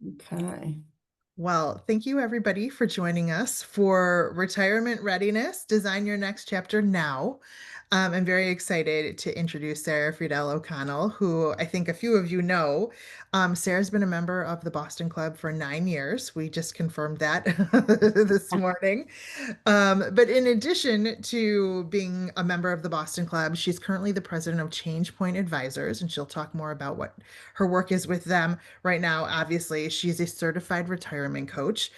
Okay. Well, thank you everybody for joining us for Retirement Readiness, Design Your Next Chapter Now. I'm very excited to introduce Sarah Friedel O'Connell, who I think a few of you know. Sarah's been a member of the Boston Club for 9 years. We just confirmed that this morning. But in addition to being a member of the Boston Club, she's currently the president of Change Point Advisors, and she'll talk more about what her work is with them right now. Obviously, she's a certified retirement coach.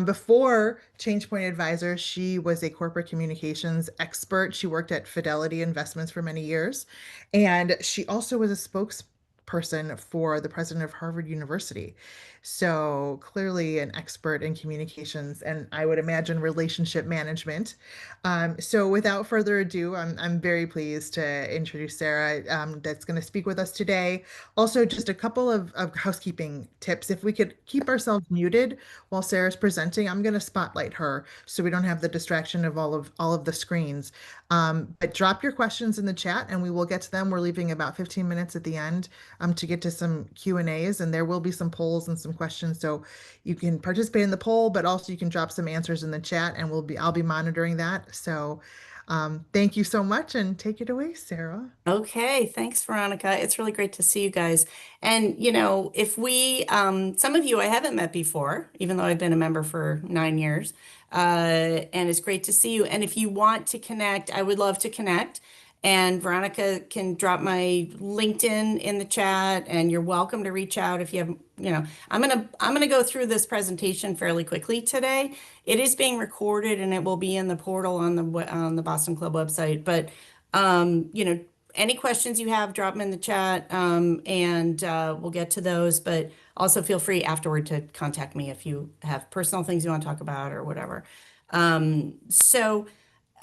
Before Change Point Advisors, she was a corporate communications expert. She worked at Fidelity Investments for many years, and she also was a spokesperson for the president of Harvard University. So clearly an expert in communications and I would imagine relationship management. So without further ado, I'm very pleased to introduce Sarah, that's going to speak with us today. Also, just a couple of housekeeping tips. If we could keep ourselves muted while Sarah's presenting, I'm going to spotlight her so we don't have the distraction of all of the screens. But drop your questions in the chat and we will get to them. We're leaving about 15 minutes at the end to get to some Q&As, and there will be some polls and some questions. So you can participate in the poll, but also you can drop some answers in the chat and I'll be monitoring that. So thank you so much and take it away, Sarah. Okay, thanks, Veronica. It's really great to see you guys. And, if some of you I haven't met before, even though I've been a member for 9 years, and it's great to see you. And if you want to connect, I would love to connect. And Veronica can drop my LinkedIn in the chat, and you're welcome to reach out if you have, I'm gonna go through this presentation fairly quickly today. It is being recorded and it will be in the portal on the Boston Club website. But any questions you have, drop them in the chat, and we'll get to those. But also feel free afterward to contact me if you have personal things you want to talk about or whatever.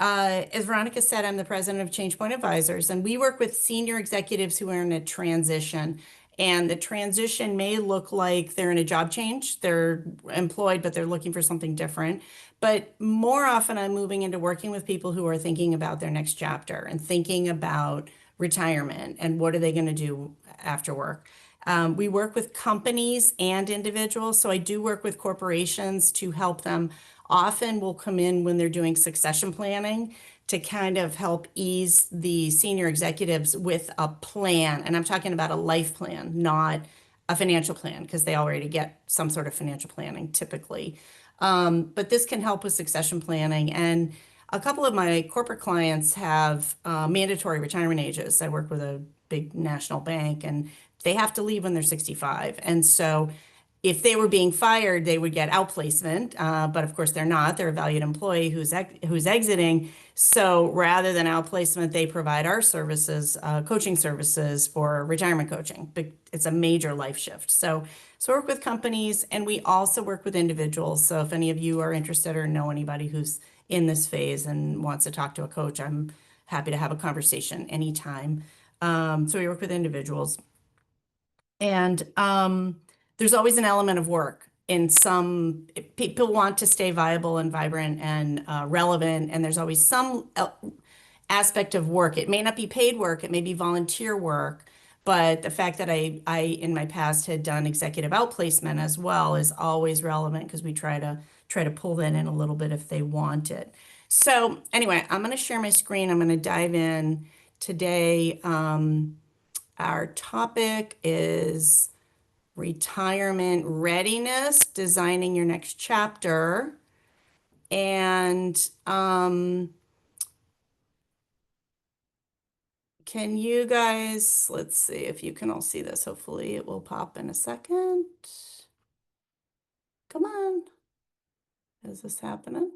As Veronica said, I'm the president of Change Point Advisors, and we work with senior executives who are in a transition. And the transition may look like they're in a job change. They're employed, but they're looking for something different. But more often, I'm moving into working with people who are thinking about their next chapter and thinking about retirement and what are they going to do after work. We work with companies and individuals. So I do work with corporations to help them. Often we'll come in when they're doing succession planning to kind of help ease the senior executives with a plan. And I'm talking about a life plan, not a financial plan, because they already get some sort of financial planning typically. But this can help with succession planning. And a couple of my corporate clients have mandatory retirement ages. I work with a big national bank and they have to leave when they're 65. And so if they were being fired, they would get outplacement. But of course, they're not. They're a valued employee who's exiting. So rather than outplacement, they provide our services, coaching services for retirement coaching. But it's a major life shift. So work with companies and we also work with individuals. So if any of you are interested or know anybody who's in this phase and wants to talk to a coach, I'm happy to have a conversation anytime. So we work with individuals. And there's always an element of work. In some people want to stay viable and vibrant and relevant, and there's always some aspect of work. It may not be paid work, it may be volunteer work, but the fact that I in my past had done executive outplacement as well is always relevant because we try to pull that in a little bit if they want it. So anyway, I'm going to share my screen. I'm going to dive in today. Our topic is retirement readiness, designing your next chapter. And can you guys, let's see if you can all see this. Hopefully it will pop in a second. Come on. Is this happening?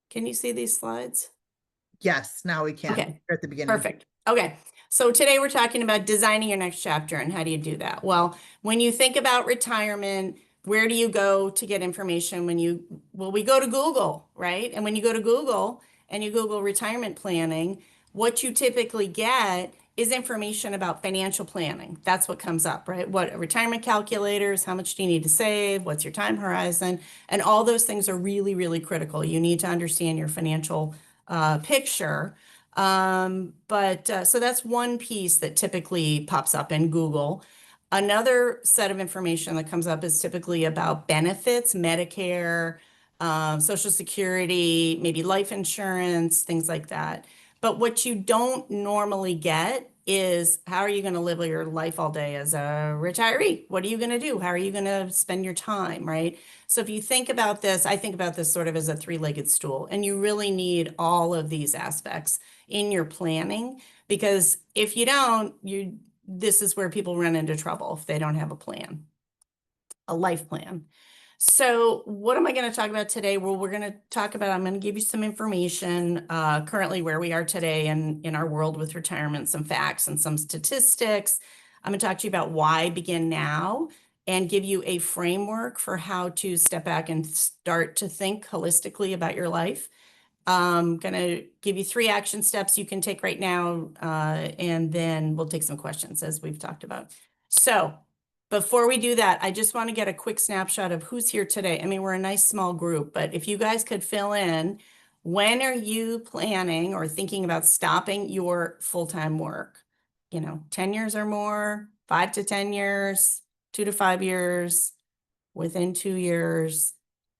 Can you see these slides? Yes, now we can. Okay, We're at the beginning. perfect. Okay, so today we're talking about designing your next chapter and how do you do that? Well, when you think about retirement, where do you go to get information well, we go to Google, right? And when you go to Google and you Google retirement planning, what you typically get is information about financial planning. That's what comes up, right? What retirement calculators, how much do you need to save? What's your time horizon? And all those things are really, really critical. You need to understand your financial picture. So that's one piece that typically pops up in Google. Another set of information that comes up is typically about benefits, Medicare, Social Security, maybe life insurance, things like that. But what you don't normally get is how are you going to live your life all day as a retiree? What are you going to do? How are you going to spend your time, right? So if you think about this, I think about this sort of as a three-legged stool, and you really need all of these aspects in your planning because if you don't, this is where people run into trouble if they don't have a plan, a life plan. So what am I going to talk about today? Well, we're going to talk about, I'm going to give you some information currently where we are today and in our world with retirement, some facts and some statistics. I'm going to talk to you about why begin now and give you a framework for how to step back and start to think holistically about your life. I'm going to give you 3 action steps you can take right now, and then we'll take some questions as we've talked about. So before we do that, I just want to get a quick snapshot of who's here today. I mean, we're a nice small group, but if you guys could fill in, when are you planning or thinking about stopping your full-time work? 10 years or more, 5 to 10 years, 2 to 5 years, within 2 years.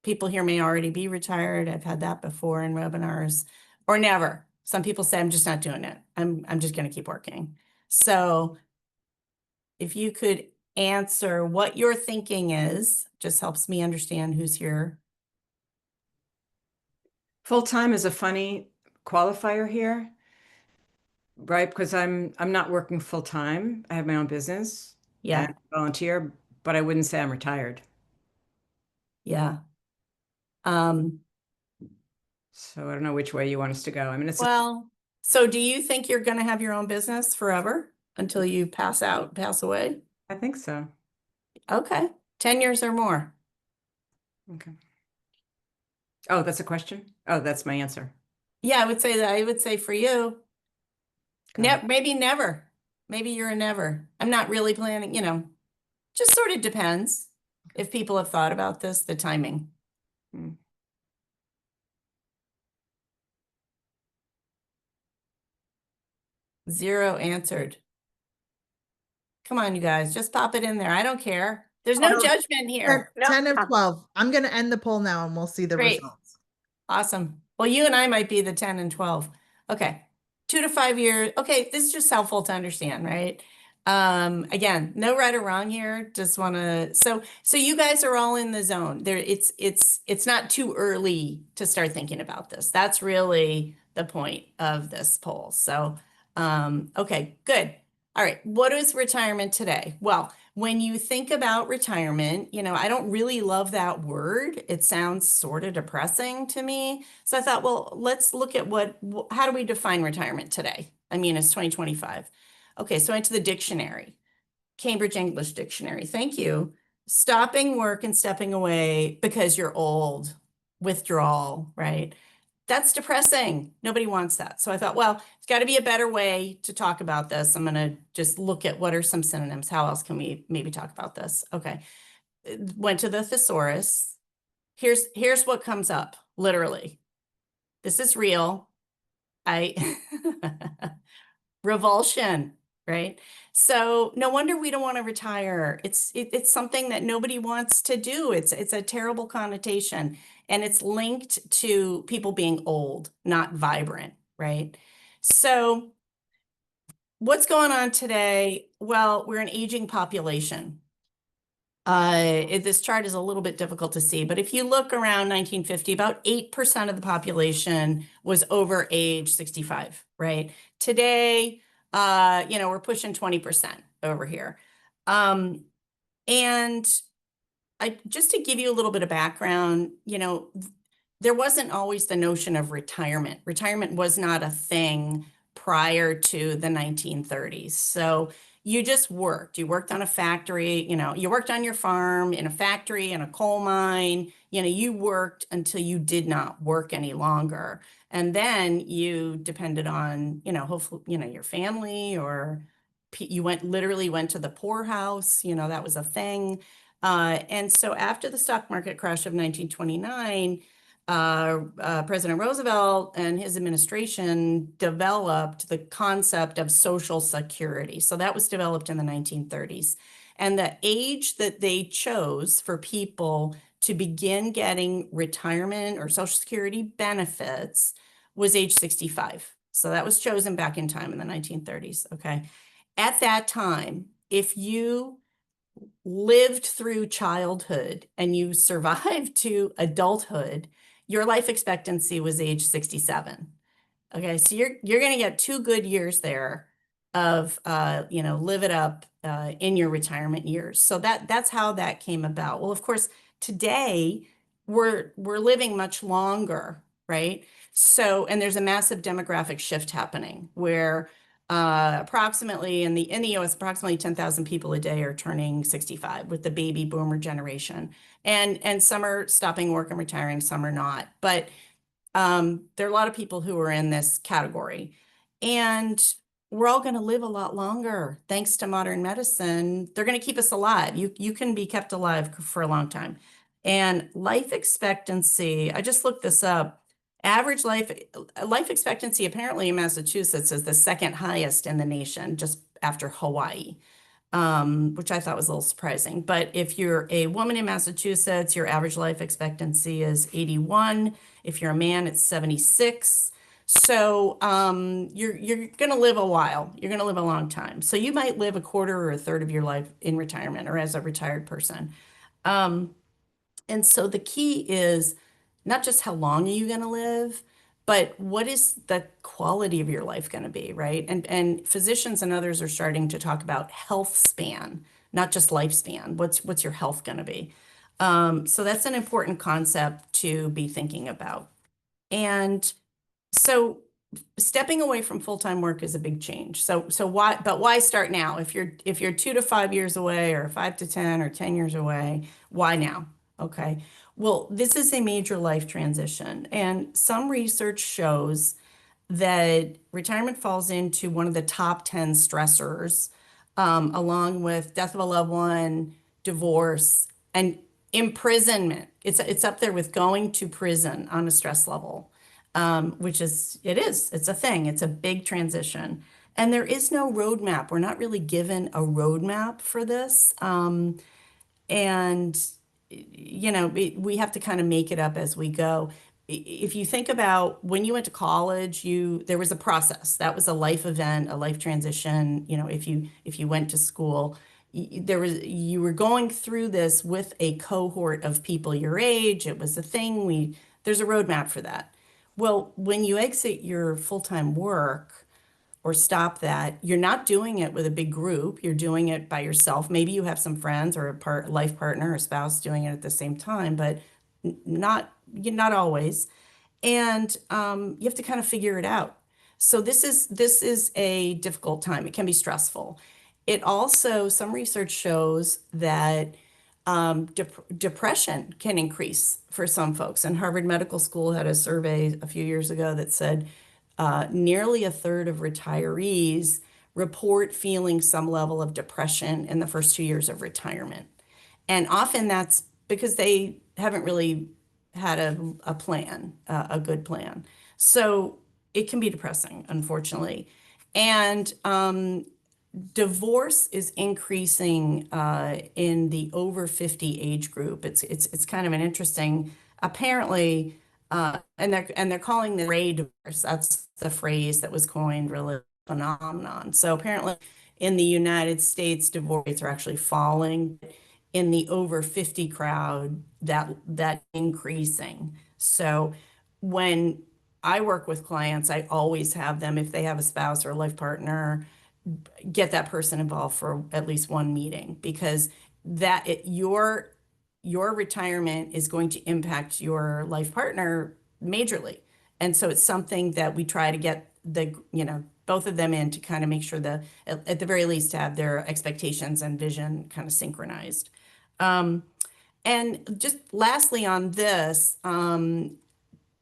People here may already be retired. I've had that before in webinars, or never. Some people say, I'm just not doing it. I'm just going to keep working. So if you could answer what your thinking is, just helps me understand who's here. Full-time is a funny qualifier here, right? Because I'm not working full-time. I have my own business Yeah, and volunteer, but I wouldn't say I'm retired. yeah. Um, So I don't know which way you want us to go. I mean, well, so do you think you're going to have your own business forever until you pass away? I think so. Okay, 10 years or more. Okay. Oh, that's a question? Oh, that's my answer. Yeah, I would say that. I would say for you, Got it. maybe never. Maybe you're a never. I'm not really planning, just sort of depends if people have thought about this, the timing. Hmm. Zero answered. Come on, you guys, just pop it in there. I don't care. There's no Oh, judgment here. 10 of 12. I'm going to end the poll now and we'll see the Great. results. Awesome. Well, you and I might be the 10 and 12. Okay. 2 to 5 years. Okay, this is just helpful to understand, right? Again, no right or wrong here. Just want to so you guys are all in the zone. There it's not too early to start thinking about this. That's really the point of this poll. So, okay, good. All right, what is retirement today? Well, when you think about retirement, I don't really love that word. It sounds sort of depressing to me. So I thought, well, let's look at how do we define retirement today? I mean, it's 2025. Okay, so I went to the dictionary, Cambridge English Dictionary. Thank you. Stopping work and stepping away because you're old, withdrawal, right? That's depressing. Nobody wants that. So I thought, well, it's got to be a better way to talk about this. I'm going to just look at what are some synonyms. How else can we maybe talk about this? Okay. Went to the thesaurus. Here's what comes up, literally. This is real. I revulsion, right? So no wonder we don't want to retire. It's something that nobody wants to do. It's a terrible connotation, and it's linked to people being old, not vibrant, right? So what's going on today? Well, we're an aging population. This chart is a little bit difficult to see, but if you look around 1950, about 8% of the population was over age 65, right? Today, we're pushing 20% over here. And just to give you a little bit of background, there wasn't always the notion of retirement. Retirement was not a thing prior to the 1930s. So you just worked. You worked on a factory, you worked on your farm, in a factory, in a coal mine. You worked until you did not work any longer. And then you depended on, hopefully, your family, or you literally went to the poorhouse, that was a thing. And so after the stock market crash of 1929, President Roosevelt and his administration developed the concept of Social Security. So that was developed in the 1930s. And the age that they chose for people to begin getting retirement or Social Security benefits was age 65. So that was chosen back in time in the 1930s. Okay. At that time, if you lived through childhood and you survived to adulthood, your life expectancy was age 67. Okay, so you're going to get 2 good years there of live it up in your retirement years. So that's how that came about. Well, of course, today we're living much longer, right? So, and there's a massive demographic shift happening where approximately in the US, approximately 10,000 people a day are turning 65 with the baby boomer generation. And some are stopping work and retiring, some are not. But there are a lot of people who are in this category. And we're all going to live a lot longer thanks to modern medicine. They're going to keep us alive. You can be kept alive for a long time. And life expectancy, I just looked this up. Average life expectancy apparently in Massachusetts is the second highest in the nation, just after Hawaii, which I thought was a little surprising. But if you're a woman in Massachusetts, your average life expectancy is 81. If you're a man, it's 76. So you're going to live a while. You're going to live a long time. So you might live a quarter or a third of your life in retirement or as a retired person. And so the key is not just how long are you going to live, but what is the quality of your life going to be, right? And physicians and others are starting to talk about health span, not just lifespan. What's your health going to be? So that's an important concept to be thinking about. And so stepping away from full-time work is a big change. So why start now? If you're 2 to 5 years away or 5 to 10 or 10 years away, why now? Okay. Well, this is a major life transition, and some research shows that retirement falls into one of the top 10 stressors, along with death of a loved one, divorce, and imprisonment. It's up there with going to prison on a stress level, it's a thing. It's a big transition. And there is no roadmap. We're not really given a roadmap for this. And we have to kind of make it up as we go. If you think about when you went to college, there was a process. That was a life event, a life transition. If you went to school, you were going through this with a cohort of people your age. It was a thing. There's a roadmap for that. Well, when you exit your full-time work or stop that, you're not doing it with a big group. You're doing it by yourself. Maybe you have some friends or a life partner or spouse doing it at the same time, but not always. And you have to kind of figure it out. So this is a difficult time. It can be stressful. It also, some research shows that depression can increase for some folks. And Harvard Medical School had a survey a few years ago that said nearly a third of retirees report feeling some level of depression in the first 2 years of retirement. And often that's because they haven't really had a plan, a good plan. So it can be depressing, unfortunately. And divorce is increasing in the over 50 age group. It's kind of an interesting, apparently, and they're calling the gray divorce. That's the phrase that was coined, really phenomenon. So apparently, in the United States, divorce rates are actually falling. In the over 50 crowd, that increasing. So when I work with clients, I always have them, if they have a spouse or a life partner, get that person involved for at least one meeting, because your retirement is going to impact your life partner majorly. And so it's something that we try to get both of them in to kind of make sure that at the very least to have their expectations and vision kind of synchronized. And just lastly on this,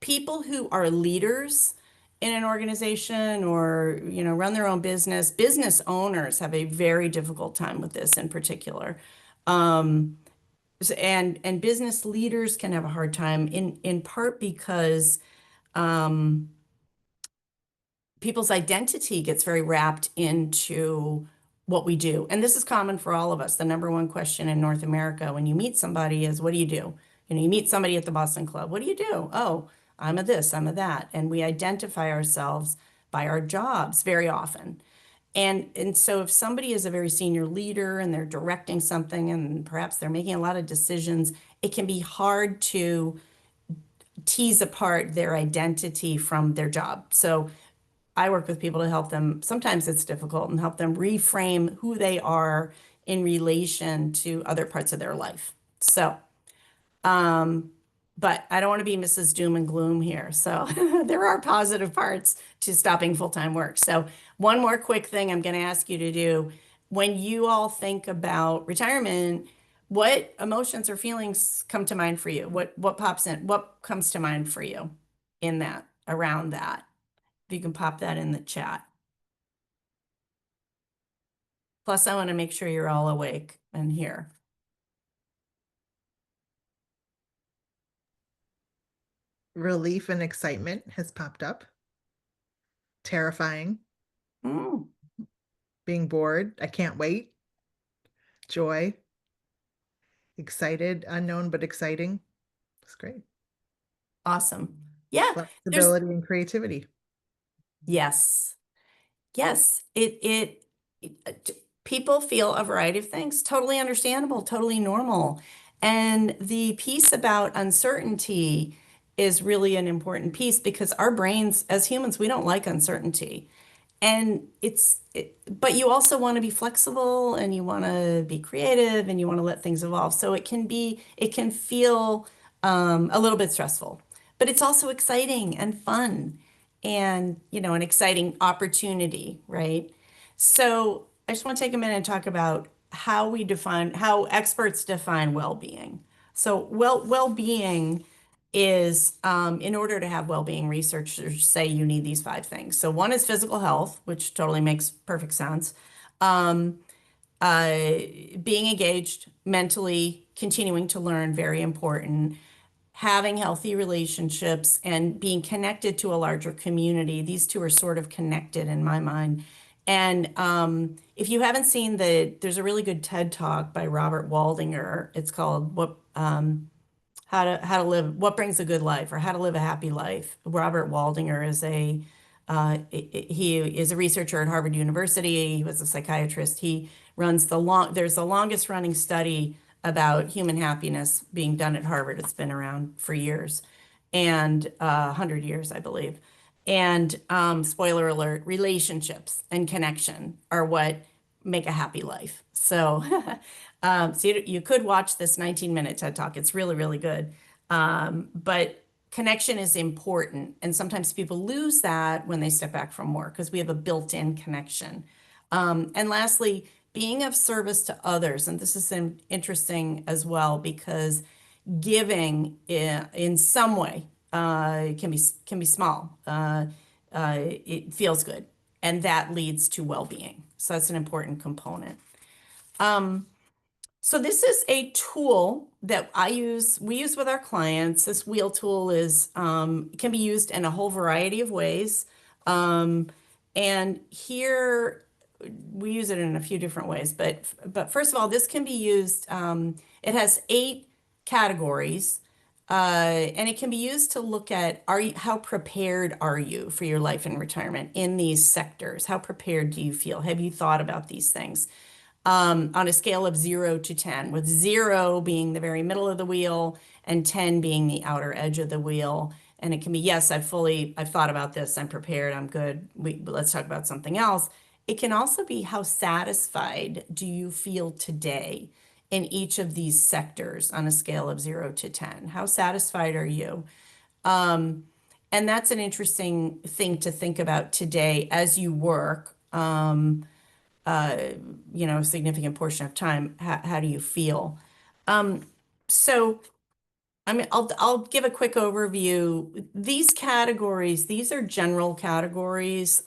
people who are leaders in an organization or run their own business owners have a very difficult time with this in particular. And business leaders can have a hard time in part because um, people's identity gets very wrapped into what we do. And this is common for all of us. The number one question in North America when you meet somebody is, what do you do? You know, you meet somebody at the Boston Club. What do you do? Oh, I'm a this, I'm a that. And we identify ourselves by our jobs very often. And so if somebody is a very senior leader and they're directing something and perhaps they're making a lot of decisions, it can be hard to tease apart their identity from their job. So I work with people to help them. Sometimes it's difficult and help them reframe who they are in relation to other parts of their life. So, um, but I don't want to be Mrs. Doom and Gloom here. So there are positive parts to stopping full-time work. So one more quick thing I'm going to ask you to do. When you all think about retirement, what emotions or feelings come to mind for you? What pops in? What comes to mind for you in that, around that? If you can pop that in the chat. Plus, I want to make sure you're all awake and here. Relief and excitement has popped up. Terrifying. Mm, Being bored. I can't wait. Joy. Excited. Unknown but exciting. It's great. awesome. Yeah, there's Flexibility and creativity. yes. Yes, people feel a variety of things. Totally understandable, totally normal. And the piece about uncertainty is really an important piece because our brains, as humans, we don't like uncertainty. And but you also want to be flexible and you want to be creative and you want to let things evolve. So it can feel a little bit stressful, but it's also exciting and fun and, you know, an exciting opportunity, right? So I just want to take a minute and talk about how experts define well-being. So well-being is in order to have well-being, researchers say you need these five things. So one is physical health, which totally makes perfect sense. Um, Being engaged mentally, continuing to learn, very important. Having healthy relationships and being connected to a larger community. These two are sort of connected in my mind. And if you haven't seen there's a really good TED Talk by Robert Waldinger. It's called how to live, what brings a good life, or how to live a happy life. Robert Waldinger is he is a researcher at Harvard University. He was a psychiatrist. He runs there's the longest running study about human happiness being done at Harvard. It's been around for years, and 100 years, I believe. And spoiler alert, relationships and connection are what make a happy life. So, so you could watch this 19-minute TED Talk. It's really, really good. But connection is important. And sometimes people lose that when they step back from work because we have a built-in connection. And lastly, being of service to others. And this is interesting as well because giving in some way can be small. It feels good, and that leads to well-being. So that's an important component. So this is a tool that we use with our clients. This wheel tool can be used in a whole variety of ways. And here we use it in a few different ways, but first of all, this can be used, it has 8 categories, and it can be used to look at how prepared are you for your life and retirement in these sectors? How prepared do you feel? Have you thought about these things? On a scale of 0 to 10, with 0 being the very middle of the wheel and 10 being the outer edge of the wheel. And it can be, yes, I've thought about this, I'm prepared, I'm good. Let's talk about something else. It can also be, how satisfied do you feel today in each of these sectors on a scale of 0 to 10? How satisfied are you? And that's an interesting thing to think about today as you work. A significant portion of time. How do you feel? So, I mean, I'll give a quick overview. These categories, these are general categories.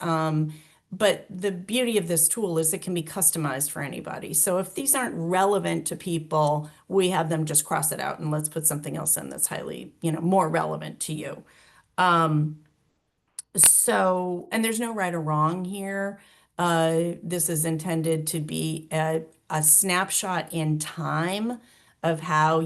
but the beauty of this tool is it can be customized for anybody. So if these aren't relevant to people, we have them just cross it out and let's put something else in that's highly, more relevant to you. So, and there's no right or wrong here. This is intended to be a snapshot in time of how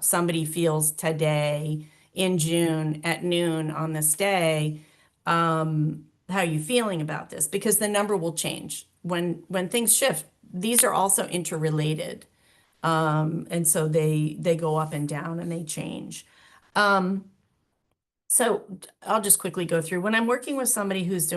somebody feels today in June at noon on this day. How are you feeling about this? Because the number will change when things shift. These are also interrelated, and so they go up and down and they change. So I'll just quickly go through. When I'm working with somebody who's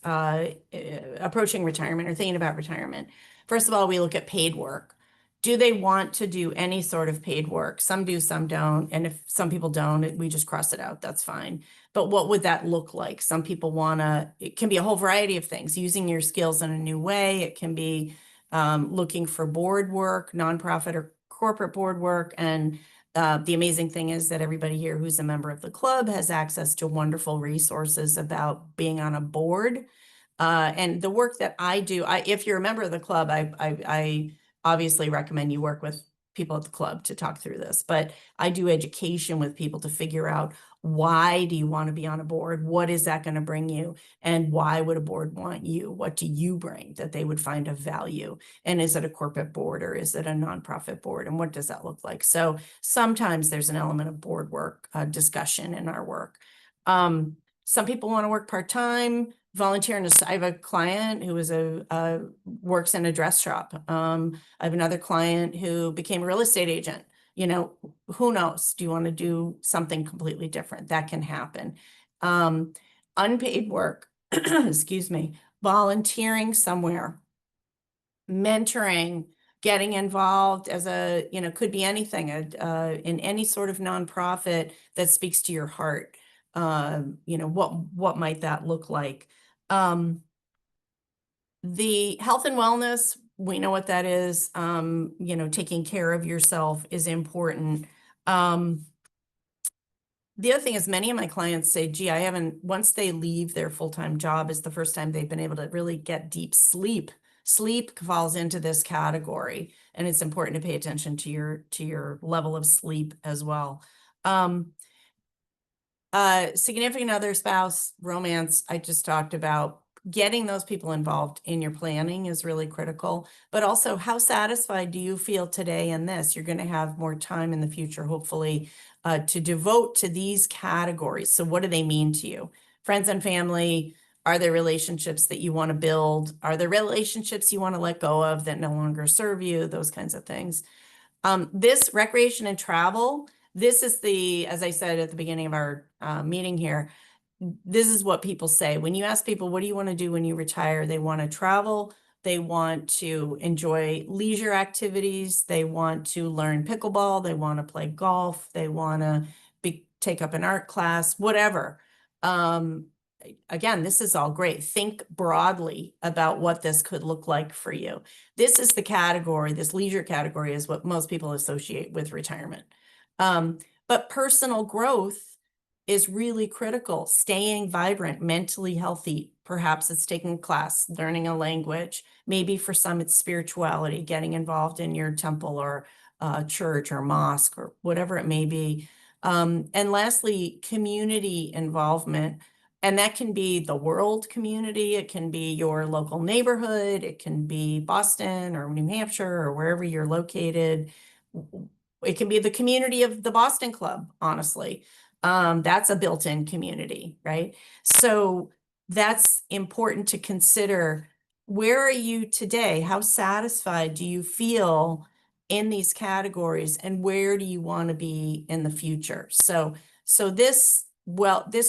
approaching retirement or thinking about retirement, first of all, we look at paid work. Do they want to do any sort of paid work? Some do, some don't. And if some people don't, we just cross it out. That's fine. But what would that look like? Some people it can be a whole variety of things, using your skills in a new way. It can be looking for board work, nonprofit or corporate board work, and the amazing thing is that everybody here who's a member of the club has access to wonderful resources about being on a board. And the work that I do, if you're a member of the club, I obviously recommend you work with people at the club to talk through this. But I do education with people to figure out, why do you want to be on a board? What is that going to bring you? And why would a board want you? What do you bring that they would find of value? And is it a corporate board or is it a nonprofit board? And what does that look like? So sometimes there's an element of board work discussion in our work. Some people want to work part-time, volunteer in I have a client who works in a dress shop. I have another client who became a real estate agent. Who knows? Do you want to do something completely different? That can happen. Unpaid work, excuse me, volunteering somewhere, mentoring, getting involved as could be anything, in any sort of nonprofit that speaks to your heart. What might that look like? The health and wellness, we know what that is. Taking care of yourself is important. The other thing is, many of my clients say, gee, once they leave their full-time job, is the first time they've been able to really get deep sleep. Sleep falls into this category, and it's important to pay attention to your level of sleep as well. Significant other, spouse, romance, I just talked about. Getting those people involved in your planning is really critical, but also, how satisfied do you feel today in this? You're going to have more time in the future, hopefully, to devote to these categories. So what do they mean to you? Friends and family, are there relationships that you want to build? Are there relationships you want to let go of that no longer serve you? Those kinds of things. This recreation and travel, this is as I said at the beginning of our meeting here, this is what people say. When you ask people, what do you want to do when you retire? They want to travel. They want to enjoy leisure activities. They want to learn pickleball. They want to play golf. They want to take up an art class, whatever. Again, this is all great. Think broadly about what this could look like for you. This is the category, this leisure category is what most people associate with retirement. But personal growth is really critical. Staying vibrant, mentally healthy. Perhaps it's taking a class, learning a language. Maybe for some it's spirituality, getting involved in your temple or church or mosque or whatever it may be. And lastly, community involvement. And that can be the world community. It can be your local neighborhood. It can be Boston or New Hampshire or wherever you're located. It can be the community of the Boston Club, honestly. That's a built-in community, right? So that's important to consider. Where are you today? How satisfied do you feel in these categories, and where do you want to be in the future? So this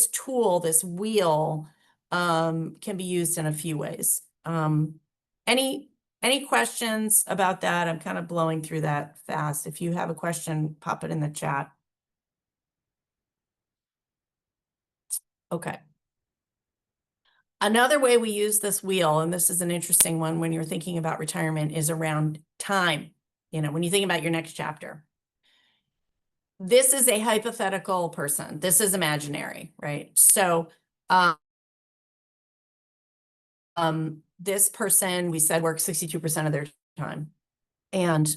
tool, this wheel, can be used in a few ways. Any questions about that? I'm kind of blowing through that fast. If you have a question, pop it in the chat. Okay. Another way we use this wheel, and this is an interesting one when you're thinking about retirement, is around time. When you think about your next chapter. This is a hypothetical person. This is imaginary, right? So This person, we said, works 62% of their time. And,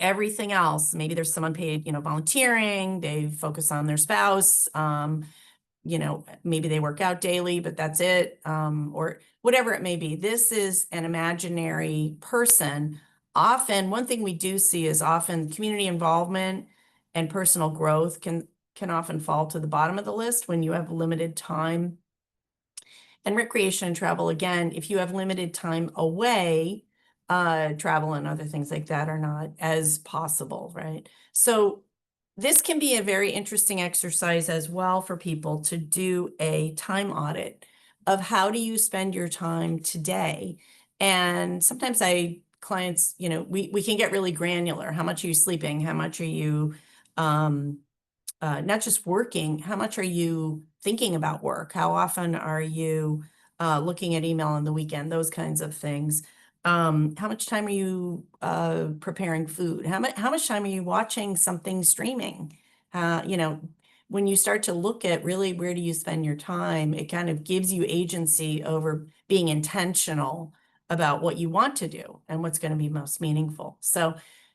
everything else, maybe there's some unpaid, volunteering, they focus on their spouse, maybe they work out daily, but that's it, or whatever it may be. This is an imaginary person. Often, one thing we do see is often community involvement and personal growth can often fall to the bottom of the list when you have limited time. And recreation and travel, again, if you have limited time away, travel and other things like that are not as possible, right? So this can be a very interesting exercise as well for people to do a time audit of how do you spend your time today. And sometimes clients, we can get really granular. How much are you sleeping? How much are you not just working, how much are you thinking about work? How often are you looking at email on the weekend? Those kinds of things. How much time are you preparing food? How much time are you watching something streaming? When you start to look at really where do you spend your time, it kind of gives you agency over being intentional about what you want to do and what's going to be most meaningful. So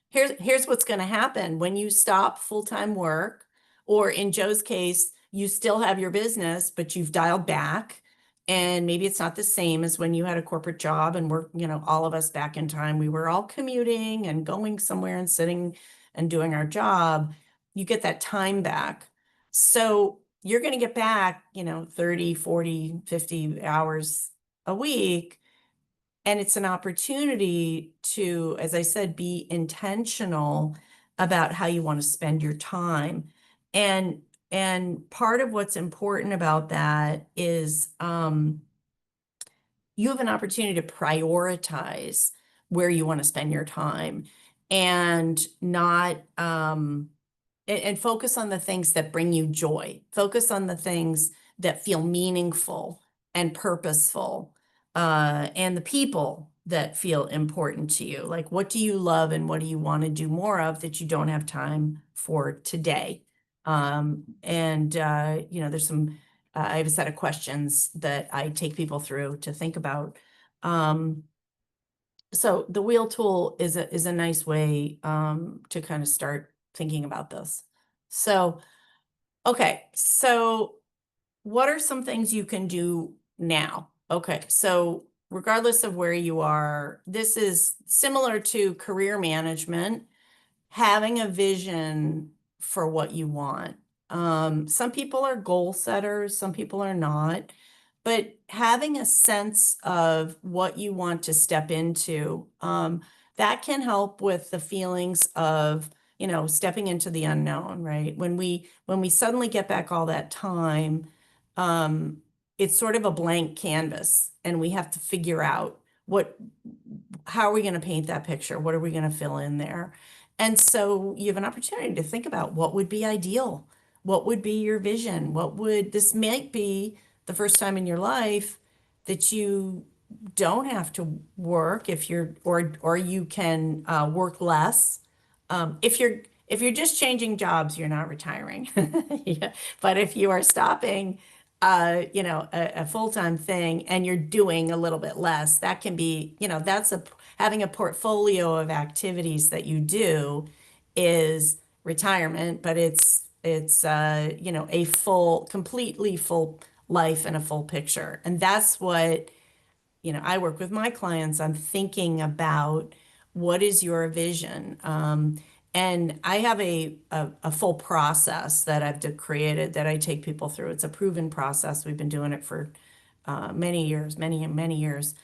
here's what's going to happen when you stop full-time work, or in Joe's case, you still have your business, but you've dialed back. And maybe it's not the same as when you had a corporate job and we're, all of us back in time, we were all commuting and going somewhere and sitting and doing our job. You get that time back. So you're going to get back, 30, 40, 50 hours a week. And it's an opportunity to, as I said, be intentional about how you want to spend your time. And part of what's important about that is you have an opportunity to prioritize where you want to spend your time and not and focus on the things that bring you joy. Focus on the things that feel meaningful and purposeful, and the people that feel important to you. Like, what do you love and what do you want to do more of that you don't have time for today? There's some, I have a set of questions that I take people through to think about. So the wheel tool is a nice way to kind of start thinking about this. So, okay, so what are some things you can do now? Okay, so regardless of where you are, this is similar to career management, having a vision for what you want. Some people are goal setters, some people are not, but having a sense of what you want to step into, that can help with the feelings of, stepping into the unknown, right? When we suddenly get back all that time, it's sort of a blank canvas, and we have to figure out how are we going to paint that picture? What are we going to fill in there? And so you have an opportunity to think about what would be ideal. What would be your vision? This might be the first time in your life that you don't have to work or you can work less. If you're just changing jobs, you're not retiring. Yeah. But if you are stopping, a full-time thing and you're doing a little bit less, that can be, having a portfolio of activities that you do is retirement, but it's a completely full life and a full picture. And that's what, I work with my clients. I'm thinking about what is your vision. And I have a full process that I've created that I take people through. It's a proven process. We've been doing it for many years, many, many years.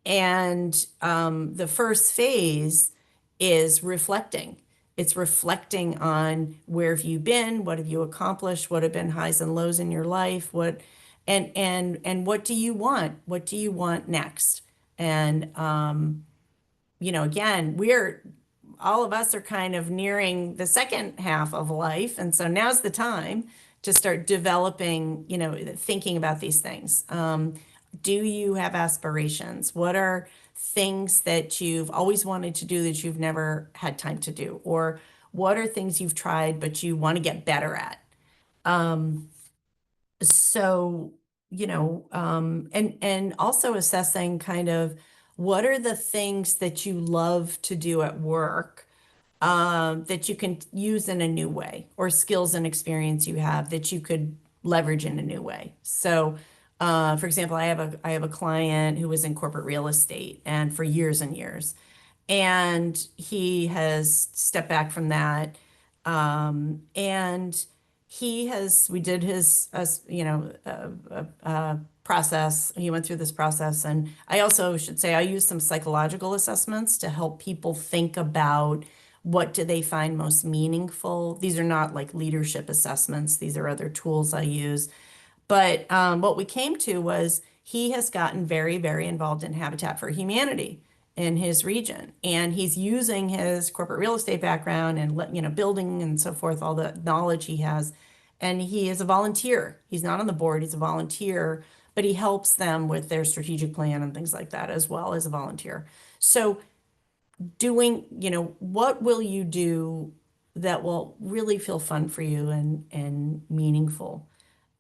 And the first phase is reflecting. It's reflecting on where have you been, what have you accomplished, what have been highs and lows in your life, and what do you want? What do you want next? And again, all of us are kind of nearing the second half of life, and so now's the time to start developing, thinking about these things. Do you have aspirations? What are things that you've always wanted to do that you've never had time to do? Or what are things you've tried but you want to get better at? So and also assessing kind of what are the things that you love to do at work that you can use in a new way, or skills and experience you have that you could leverage in a new way. So, for example, I have a client who was in corporate real estate and for years and years, and he has stepped back from that. And we did his, process. He went through this process. And I also should say, I use some psychological assessments to help people think about what do they find most meaningful. These are not like leadership assessments. These are other tools I use. But what we came to was he has gotten very, very involved in Habitat for Humanity in his region, and he's using his corporate real estate background and building and so forth, all the knowledge he has. And he is a volunteer. He's not on the board. He's a volunteer, but he helps them with their strategic plan and things like that as well as a volunteer. So doing, what will you do that will really feel fun for you and meaningful?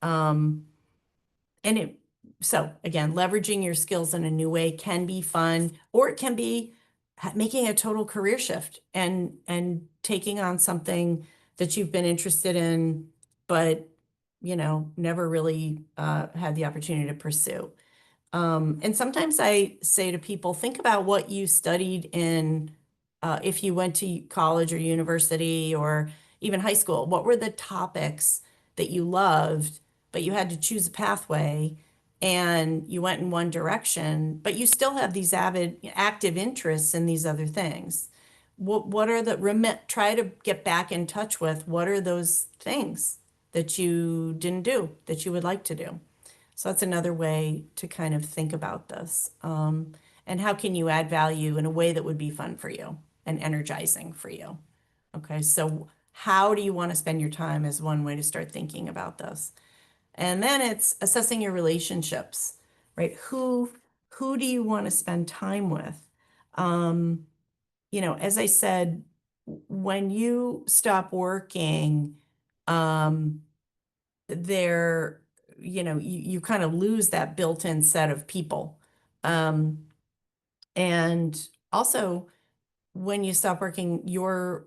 Um, and it, so again, leveraging your skills in a new way can be fun, or it can be making a total career shift and taking on something that you've been interested in, but never really had the opportunity to pursue. And sometimes I say to people, think about what you studied in, if you went to college or university or even high school. What were the topics that you loved, but you had to choose a pathway and you went in one direction, but you still have these active interests in these other things. What are try to get back in touch with what are those things that you didn't do that you would like to do? So that's another way to kind of think about this. And how can you add value in a way that would be fun for you and energizing for you? Okay, so how do you want to spend your time is one way to start thinking about this. And then it's assessing your relationships, right? Who do you want to spend time with? As I said, when you stop working, um, there, you kind of lose that built-in set of people. And also when you stop working, your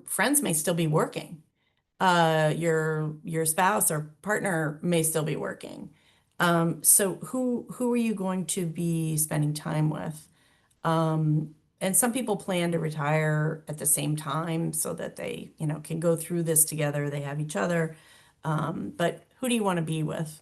friends may still be working. Your spouse or partner may still be working. So who are you going to be spending time with? And some people plan to retire at the same time so that they, can go through this together. They have each other. But who do you want to be with?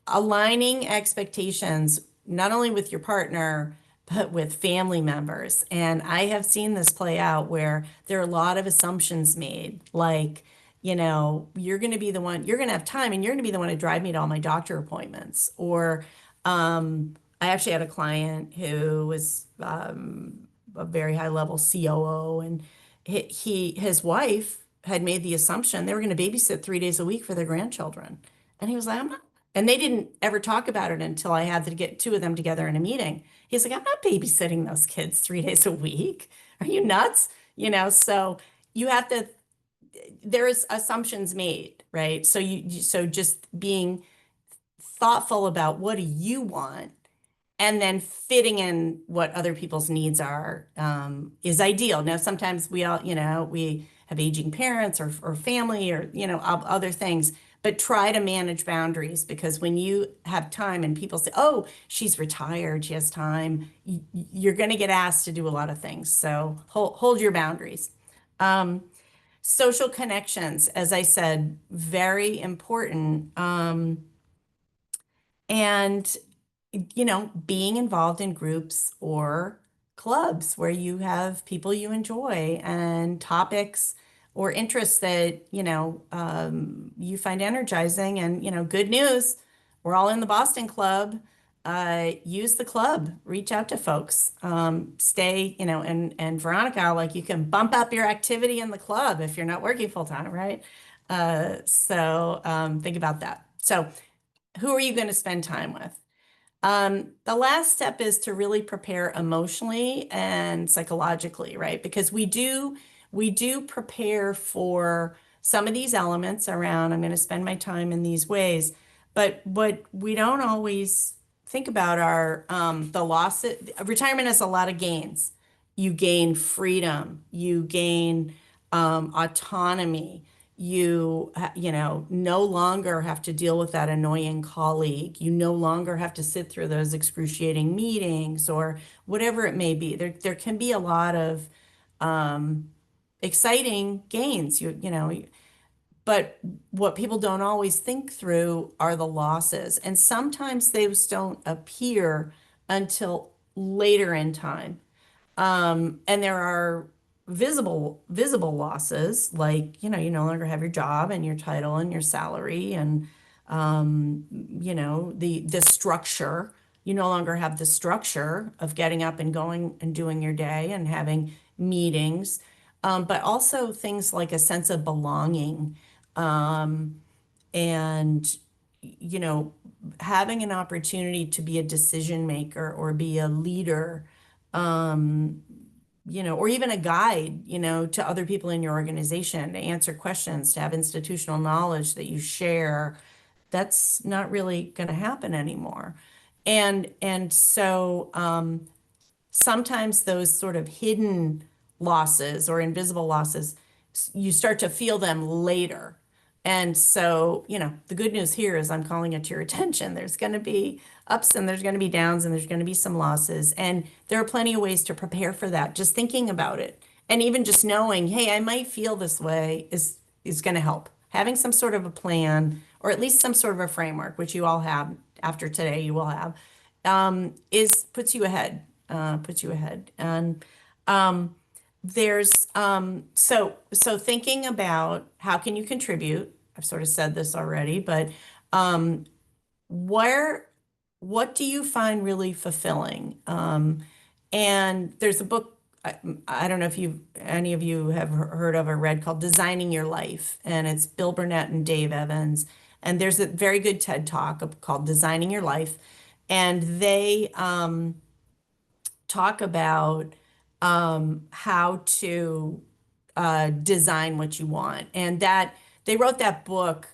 Aligning expectations, not only with your partner, but with family members. And I have seen this play out where there are a lot of assumptions made, like, you're going to be the one, you're going to have time and you're going to be the one to drive me to all my doctor appointments. Or I actually had a client who was a very high level COO, and his wife had made the assumption they were going to babysit 3 days a week for their grandchildren. And he was like, I'm not. And they didn't ever talk about it until I had to get two of them together in a meeting. He's like, I'm not babysitting those kids 3 days a week. Are you nuts? So you have to, there's assumptions made, right? So just being thoughtful about what do you want, and then fitting in what other people's needs are is ideal. Now, sometimes we all, we have aging parents or family or, other things, but try to manage boundaries, because when you have time and people say, oh, she's retired, she has time, you're going to get asked to do a lot of things. So hold your boundaries. Social connections, as I said, very important. And being involved in groups or clubs where you have people you enjoy and topics or interests that, you find energizing. And, good news, we're all in the Boston Club. Use the club, reach out to folks, stay, and Veronica, like, you can bump up your activity in the club if you're not working full time, right? So think about that. So who are you going to spend time with? The last step is to really prepare emotionally and psychologically, right? Because we do prepare for some of these elements around, I'm going to spend my time in these ways, But what we don't always think about are the losses. Retirement has a lot of gains. You gain freedom, you gain autonomy. You know, no longer have to deal with that annoying colleague. You no longer have to sit through those excruciating meetings or whatever it may be. There can be a lot of um, exciting gains. You know, but what people don't always think through are the losses. And sometimes those don't appear until later in time. And there are visible losses, like, you know, you no longer have your job and your title and your salary and you know, the structure. You no longer have the structure of getting up and going and doing your day and having meetings. But also things like a sense of belonging, um, and you know, having an opportunity to be a decision maker or be a leader, um, you know, or even a guide, you know, to other people in your organization, to answer questions, to have institutional knowledge that you share. That's not really going to happen anymore. And so sometimes those sort of hidden losses or invisible losses, you start to feel them later. And so, you know, the good news here is I'm calling it to your attention. There's going to be ups and there's going to be downs and there's going to be some losses. And there are plenty of ways to prepare for that. Just thinking about it and even just knowing, hey, I might feel this way is going to help. Having some sort of a plan or at least some sort of a framework, which you all have after today, you will have, is puts you ahead. And there's so thinking about how can you contribute. I've sort of said this already, but um, where what do you find really fulfilling? And there's a book. I don't know if any of you have heard of or read called Designing Your Life, and it's Bill Burnett and Dave Evans. And there's a very good TED Talk called Designing Your Life, and they talk about how to design what you want. And that they wrote that book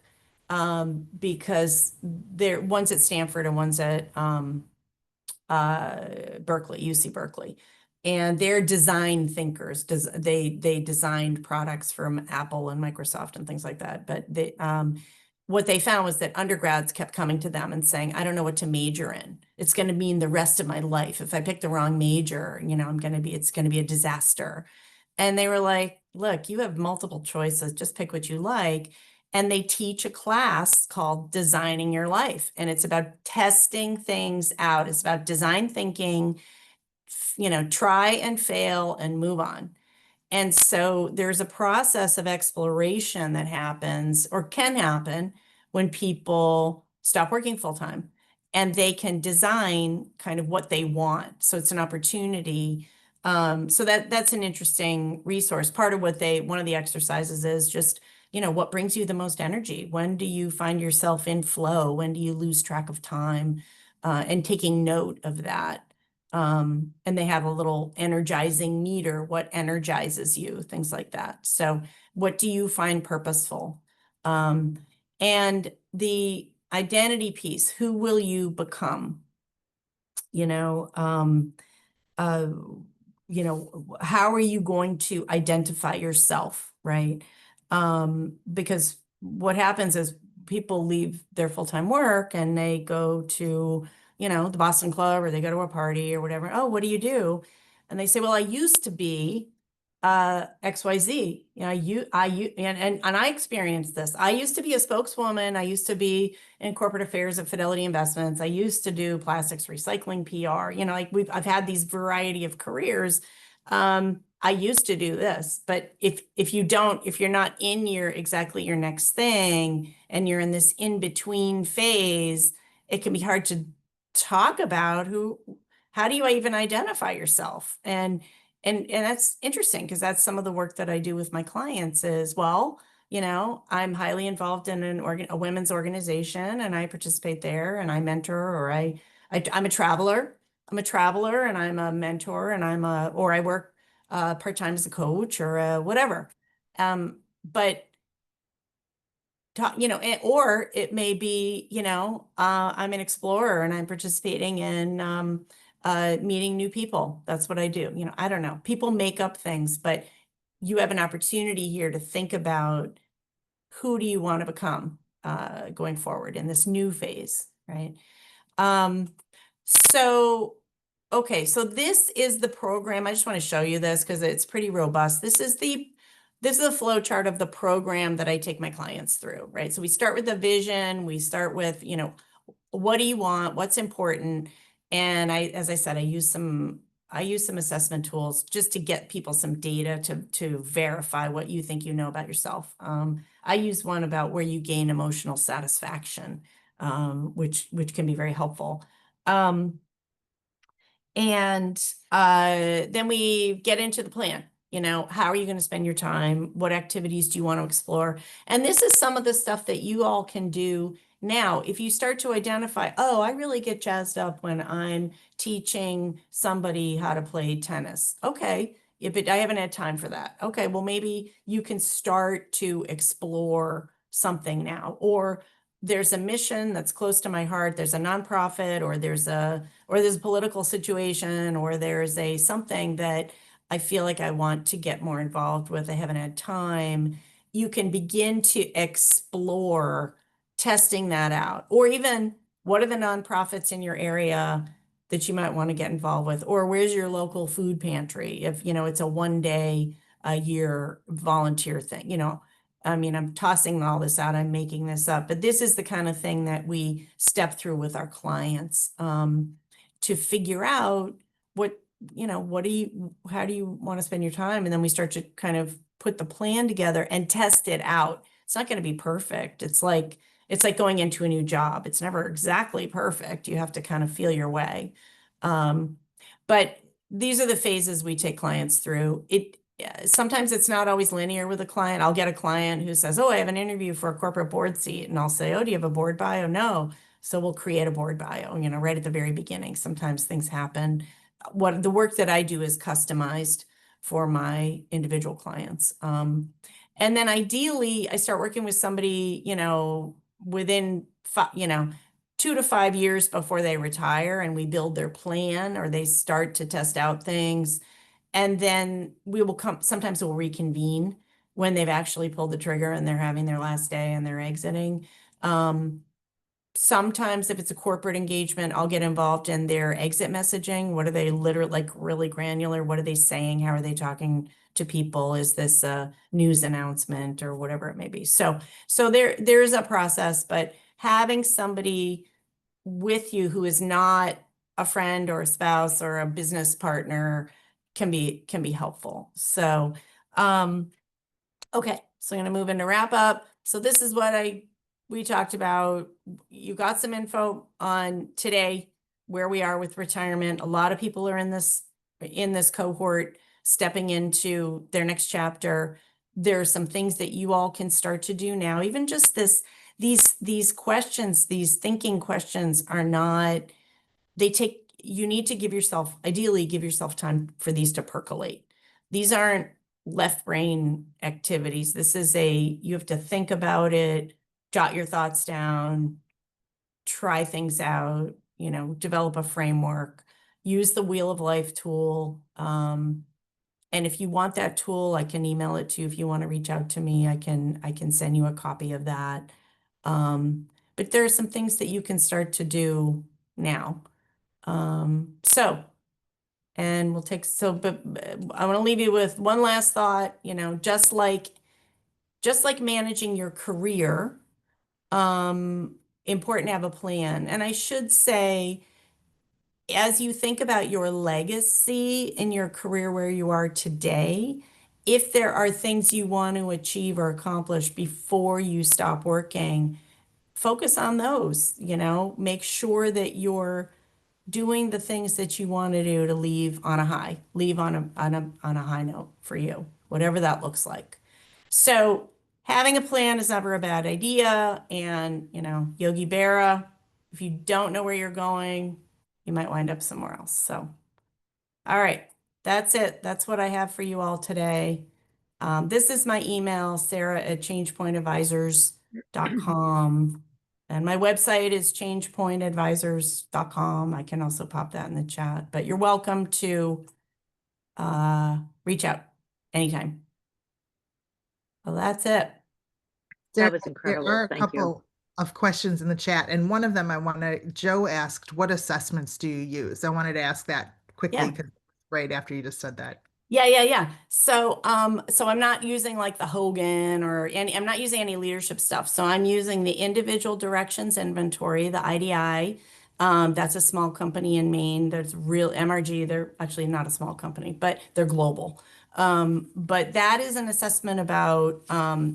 because they're one's at Stanford and one's at Berkeley, UC Berkeley. And they're design thinkers. They designed products from Apple and Microsoft and things like that. But what they found was that undergrads kept coming to them and saying, I don't know what to major in. It's going to mean the rest of my life. If I pick the wrong major, you know, it's going to be a disaster. And they were like, look, you have multiple choices. Just pick what you like. And they teach a class called Designing Your Life. And it's about testing things out. It's about design thinking, you know, try and fail and move on. And so there's a process of exploration that happens or can happen when people stop working full time and they can design kind of what they want. So it's an opportunity. So that's an interesting resource. Part of one of the exercises is just, you know, what brings you the most energy? When do you find yourself in flow? When do you lose track of time? And taking note of that. And they have a little energizing meter, what energizes you, things like that. So what do you find purposeful? And the identity piece, who will you become? You know, uh, how are you going to identify yourself, right? Because what happens is people leave their full-time work and they go to, you know, the Boston Club or they go to a party or whatever. Oh, what do you do? And they say, well, I used to be XYZ. You know, and I experienced this. I used to be a spokeswoman. I used to be in corporate affairs at Fidelity Investments. I used to do plastics recycling PR. You know, like I've had these variety of careers. I used to do this, but if you're not in exactly your next thing and you're in this in between phase, it can be hard to talk about how do you even identify yourself? And that's interesting because that's some of the work that I do with my clients is, well, you know, I'm highly involved in a women's organization and I participate there and I mentor or I'm a traveler. I'm a traveler and I'm a mentor and or I work part-time as a coach or whatever. But or it may be, I'm an explorer and I'm participating in meeting new people. That's what I do. I don't know. People make up things, but you have an opportunity here to think about who do you want to become going forward in this new phase, right? Um, so, okay, so this is the program. I just want to show you this because it's pretty robust. This is the flow chart of the program that I take my clients through, right? So we start with the vision, we start with, what do you want? What's important? And as I said, I use some assessment tools just to get people some data to verify what you think you know about yourself. I use one about where you gain emotional satisfaction, which can be very helpful. And then we get into the plan. How are you going to spend your time? What activities do you want to explore? And this is some of the stuff that you all can do now. If you start to identify, oh, I really get jazzed up when I'm teaching somebody how to play tennis. Okay, I haven't had time for that. Okay, well, maybe you can start to explore something now. Or there's a mission that's close to my heart. There's a nonprofit, or there's a political situation, or there's something that I feel like I want to get more involved with. I haven't had time. You can begin to explore testing that out, or even what are the nonprofits in your area that you might want to get involved with, or where's your local food pantry if it's a 1 day a year volunteer thing. I mean, I'm tossing all this out, I'm making this up, but this is the kind of thing that we step through with our clients to figure out how do you want to spend your time? And then we start to kind of put the plan together and test it out. It's not going to be perfect. It's like going into a new job. It's never exactly perfect. You have to kind of feel your way. But these are the phases we take clients through. Sometimes it's not always linear with a client. I'll get a client who says, oh, I have an interview for a corporate board seat. And I'll say, oh, do you have a board bio? No. So we'll create a board bio, right at the very beginning. Sometimes things happen. What the work that I do is customized for my individual clients. And then ideally I start working with somebody, within 2 to 5 years before they retire, and we build their plan, or they start to test out things. And then sometimes we'll reconvene when they've actually pulled the trigger and they're having their last day and they're exiting. Sometimes if it's a corporate engagement, I'll get involved in their exit messaging. What are they literally, like, really granular? What are they saying? How are they talking to people? Is this a news announcement or whatever it may be? So there's a process, but having somebody with you who is not a friend or a spouse or a business partner can be helpful. So, okay, so I'm going to move into wrap up. So this is what we talked about. You got some info on today, where we are with retirement. A lot of people are in this cohort stepping into their next chapter. There are some things that you all can start to do now. Even just these questions, these thinking questions are not, you need to ideally give yourself time for these to percolate. These aren't left brain activities. This is you have to think about it, jot your thoughts down, try things out, develop a framework, use the Wheel of Life tool. And if you want that tool, I can email it to you. If you want to reach out to me, I can send you a copy of that. But there are some things that you can start to do now. But I want to leave you with one last thought, just like managing your career, important to have a plan. And I should say, as you think about your legacy in your career where you are today, if there are things you want to achieve or accomplish before you stop working, focus on those, make sure that you're doing the things that you want to do to leave on a high note for you, whatever that looks like. So having a plan is never a bad idea. And, Yogi Berra, if you don't know where you're going, you might wind up somewhere else. So, all right, that's it. That's what I have for you all today. This is my email, Sarah@ChangePointAdvisors.com. And my website is changepointadvisors.com. I can also pop that in the chat, but you're welcome to reach out anytime. Well, that's it. There, That was there incredible. are a Thank you. couple of questions in the chat, and one of them Joe asked, what assessments do you use? I wanted to ask that quickly Yeah. because right after you just said that. Yeah. So I'm not using like the Hogan or any, I'm not using any leadership stuff. So I'm using the individual directions inventory, the IDI. That's a small company in Maine. There's real MRG. They're actually not a small company, but they're global. But that is an assessment about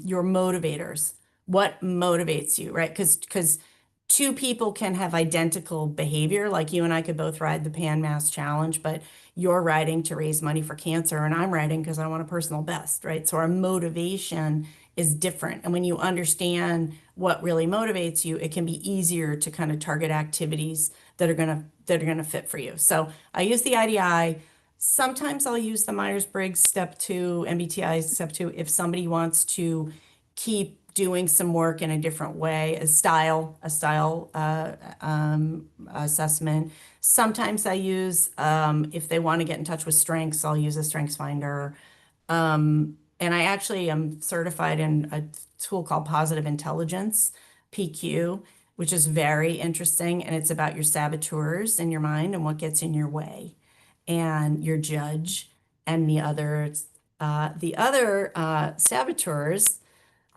your motivators. What motivates you, right? Because two people can have identical behavior. Like you and I could both ride the Pan Mass Challenge, but you're riding to raise money for cancer and I'm riding because I want a personal best, right? So our motivation is different. And when you understand what really motivates you, it can be easier to kind of target activities that are gonna fit for you. So I use the IDI. Sometimes I'll use the Myers-Briggs Step 2, MBTI Step 2 if somebody wants to keep doing some work in a different way, a style assessment. Sometimes I use, if they want to get in touch with strengths, I'll use a strengths finder. And I actually am certified in a tool called Positive Intelligence, PQ, which is very interesting. And it's about your saboteurs in your mind and what gets in your way and your judge and the other saboteurs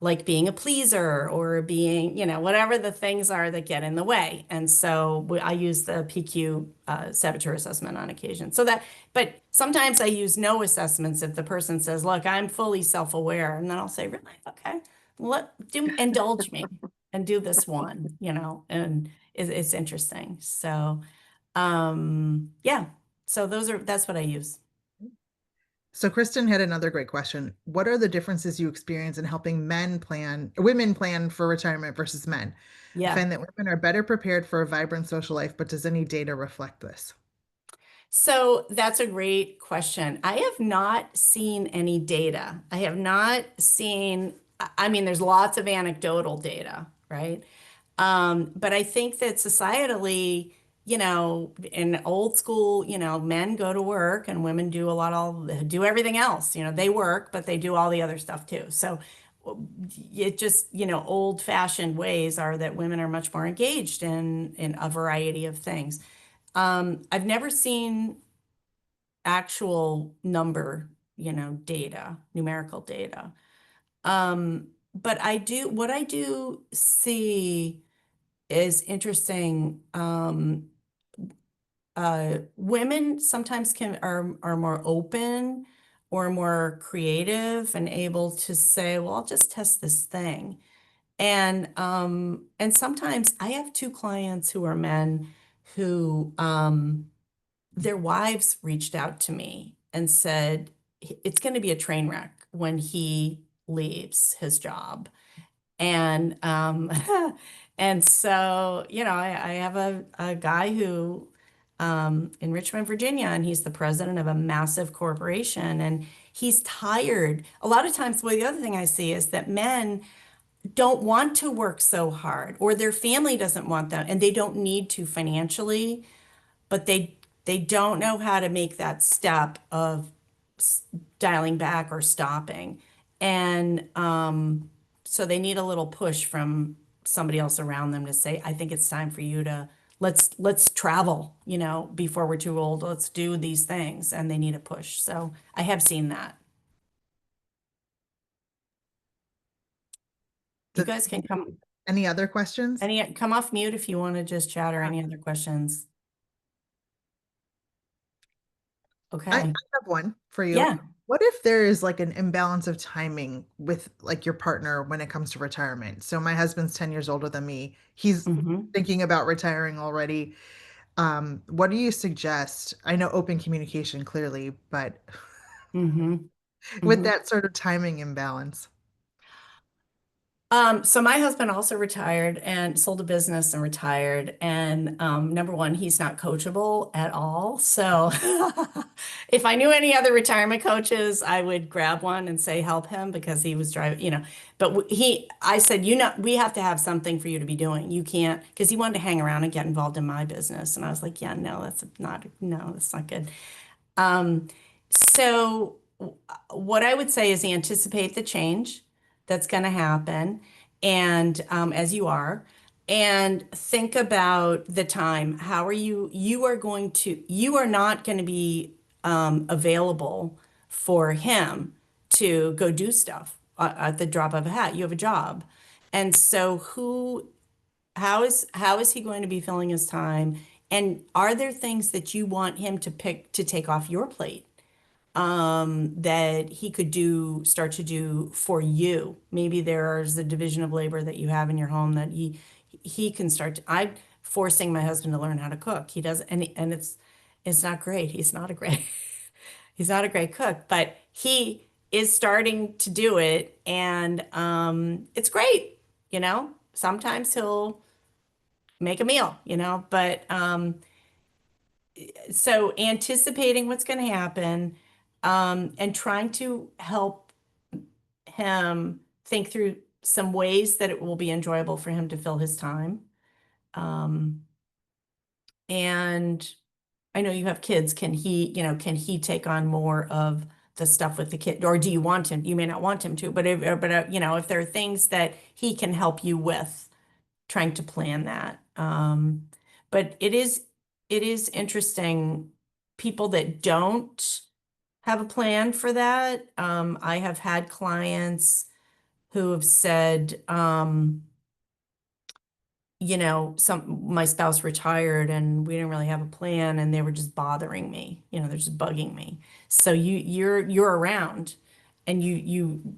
like being a pleaser or being, whatever the things are that get in the way. And so I use the PQ saboteur assessment on occasion. But sometimes I use no assessments if the person says, look, I'm fully self-aware. And then I'll say, really? Okay, indulge me and do this one, and it's interesting. So, yeah, so that's what I use. So Kristen had another great question. What are the differences you experience in helping women plan for retirement versus men? I Yeah. find that women are better prepared for a vibrant social life, but does any data reflect this? So that's a great question. I have not seen any data. I have not seen, I mean, there's lots of anecdotal data, right? But I think that societally, in old school, men go to work and women do everything else. They work, but they do all the other stuff too. So it just, old-fashioned ways are that women are much more engaged in a variety of things. I've never seen actual data, numerical data. But what I do see is interesting. Women sometimes are more open or more creative and able to say, well, I'll just test this thing. And sometimes I have two clients who are men who their wives reached out to me and said it's going to be a train wreck when he leaves his job. And and so, I have a guy who in Richmond, Virginia, and he's the president of a massive corporation, and he's tired. A lot of times, well, the other thing I see is that men don't want to work so hard, or their family doesn't want them, and they don't need to financially, but they don't know how to make that step of dialing back or stopping. And so they need a little push from somebody else around them to say, I think it's time for you to let's travel, before we're too old. Let's do these things. And they need a push. So I have seen that. You guys can Any other questions? come off mute if you want to just chat or any other questions. I Okay. have one for you. Yeah. What if there is like an imbalance of timing with like your partner when it comes to retirement? So my husband's 10 years older than me. He's Hmm. thinking about retiring already. What do you suggest? I know open communication clearly, but Hmm. with Hmm. that sort of timing imbalance. So my husband also retired and sold a business and retired. And number one, he's not coachable at all. So if I knew any other retirement coaches, I would grab one and say help him because he was driving, But I said, we have to have something for you to be doing. You can't, because he wanted to hang around and get involved in my business. And I was like, yeah, no, that's not good. Um, so what I would say is anticipate the change that's going to happen, and as you are, and think about the time. How are you? You are not going to be available for him to go do stuff at the drop of a hat. You have a job. And so how is he going to be filling his time? And are there things that you want him to pick to take off your plate that he could start to do for you? Maybe there's a division of labor that you have in your home that he can start to, I'm forcing my husband to learn how to cook. He does, and it's not great. He's not a great cook, but he is starting to do it, and it's great. Sometimes he'll make a meal, but so anticipating what's going to happen, and trying to help him think through some ways that it will be enjoyable for him to fill his time. Um, and I know you have kids. Can he take on more of the stuff with the kid, or do you want him? You may not want him to, but if there are things that he can help you with, trying to plan that. But it is interesting, people that don't have a plan for that. I have had clients who have said, my spouse retired and we didn't really have a plan and they were just bothering me. They're just bugging me. So you're around, and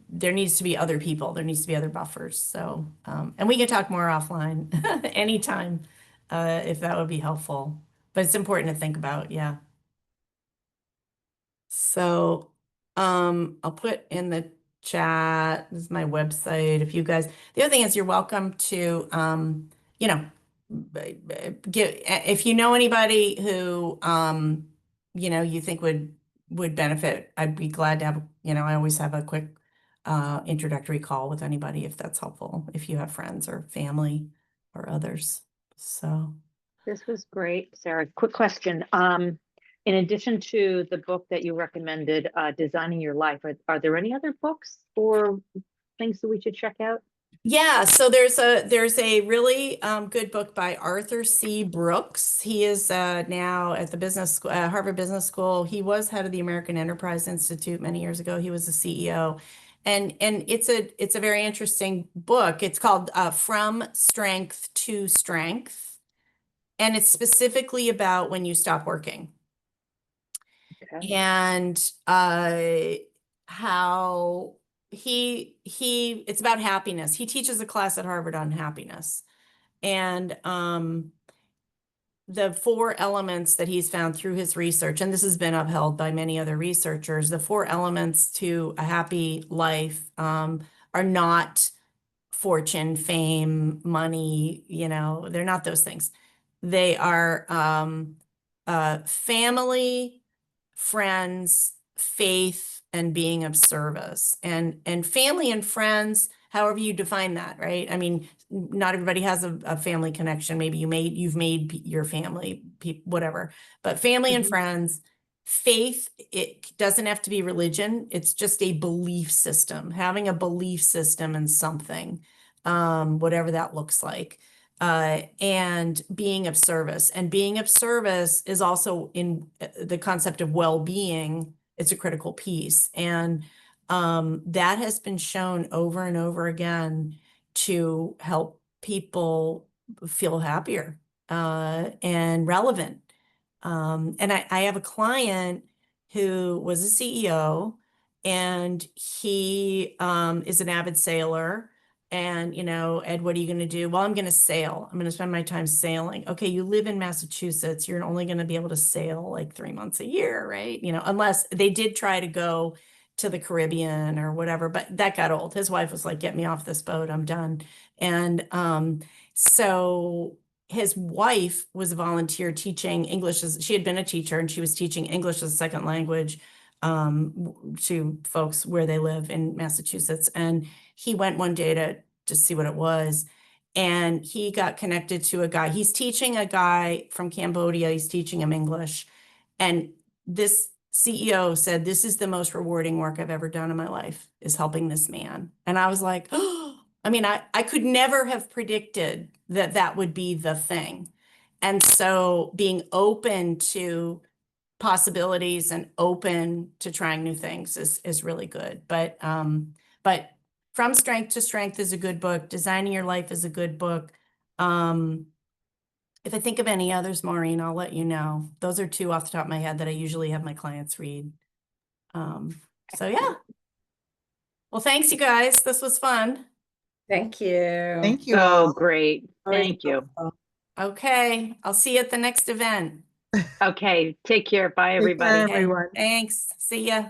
there needs to be other people. There needs to be other buffers. So, and we can talk more offline anytime, if that would be helpful. But it's important to think about, yeah. So, I'll put in the chat, this is my website. The other thing is you're welcome to, you know, if you know anybody who, you think would benefit, I'd be glad to have, I always have a quick, introductory call with anybody if that's helpful, if you have friends or family or others. So. This was great, Sarah. Quick question. In addition to the book that you recommended, Designing Your Life, are there any other books or things that we should check out? Yeah, so there's a really good book by Arthur C. Brooks. He is now at the Harvard Business School. He was head of the American Enterprise Institute many years ago. He was the CEO, and it's a very interesting book. It's called From Strength to Strength, and it's specifically about when you stop working. Okay. And how it's about happiness. He teaches a class at Harvard on happiness. And the 4 elements that he's found through his research, and this has been upheld by many other researchers, the 4 elements to a happy life are not fortune, fame, money, they're not those things. They are family, friends, faith, and being of service. And family and friends, however you define that, right? I mean, not everybody has a family connection. Maybe you've made your family, whatever. But family and friends, faith, it doesn't have to be religion. It's just a belief system, having a belief system in something, whatever that looks like. And being of service. And being of service is also in the concept of well-being. It's a critical piece. And that has been shown over and over again to help people feel happier and relevant. And I have a client who was a CEO, and he is an avid sailor. And, Ed, what are you going to do? Well, I'm going to sail. I'm going to spend my time sailing. Okay, you live in Massachusetts. You're only going to be able to sail like 3 months a year, right? Unless they did try to go to the Caribbean or whatever, but that got old. His wife was like, get me off this boat, I'm done. And so his wife was a volunteer teaching English as she had been a teacher, and she was teaching English as a second language to folks where they live in Massachusetts. And he went one day to see what it was. And he got connected to a guy. He's teaching a guy from Cambodia. He's teaching him English. And this CEO said, this is the most rewarding work I've ever done in my life, is helping this man. And I was like, oh, I mean, I could never have predicted that that would be the thing. And so being open to possibilities and open to trying new things is really good. But From Strength to Strength is a good book. Designing Your Life is a good book. If I think of any others, Maureen, I'll let you know. Those are two off the top of my head that I usually have my clients read. So yeah. Well, thanks, you guys. This was fun. Thank you. Thank you So all. great. Always Thank you. helpful. Okay, I'll see you at the next event. Okay, take care. Bye, Take care, everybody. Okay, everyone. thanks. See ya.